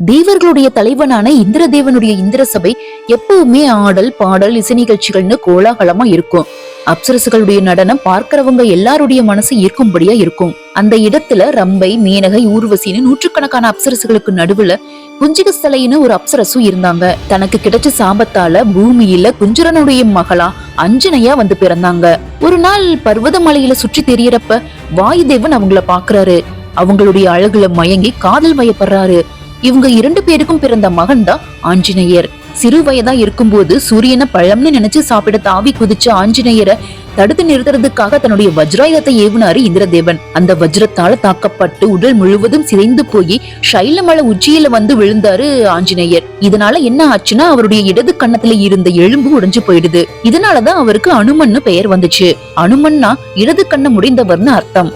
தேவர்களுடைய தலைவனான இந்திரதேவனுடைய இந்திர சபை எப்பவுமே ஆடல் பாடல் இசை நிகழ்ச்சிகள்னு கோலாகலமா இருக்கும். அப்சரசுகளுடைய நடனம் பார்க்கிறவங்க எல்லாருடைய மனசு ஈர்க்கும்படியா இருக்கும். அந்த இடத்துல ரம்பை, மேனகை, ஊர்வசின்னு நூற்றுக்கணக்கான அப்சரசுகளுக்கு நடுவுல குஞ்சிகஸ்தலைன்னு ஒரு அப்சரசு இருந்தாங்க. தனக்கு கிடைச்ச சாபத்தால பூமியில குஞ்சரனுடைய மகளா அஞ்சனையா வந்து பிறந்தாங்க. ஒரு நாள் பர்வதமலையில சுற்றி தெரியறப்ப வாயுதேவன் அவங்கள பாக்குறாரு. அவங்களுடைய அழகுல மயங்கி காதல் வயப்படுறாரு. இவங்க 2 பேருக்கும் பிறந்த மகன் தான் ஆஞ்சநேயர். சிறு வயதா இருக்கும்போது சூரியனை பழம்னு நினைச்சு சாப்பிட தாவி குதிச்ச ஆஞ்சநேயரை தடுத்து நிறுத்துறதுக்காக தன்னுடைய வஜ்ராயுதத்தை ஏவுனாரு இந்திரதேவன். அந்த வஜ்ரத்தால தாக்கப்பட்டு உடல் முழுவதும் சிதைந்து போய் சைலமலை உச்சியில வந்து விழுந்தாரு ஆஞ்சநேயர். இதனால என்ன ஆச்சுன்னா அவருடைய இடது கன்னத்துல இருந்த எலும்பு உடைஞ்சு போயிடுது. இதனாலதான் அவருக்கு அனுமன்னு பெயர் வந்துச்சு. அனுமன்னா இடது கண்ண முடிந்தவர்னு அர்த்தம்.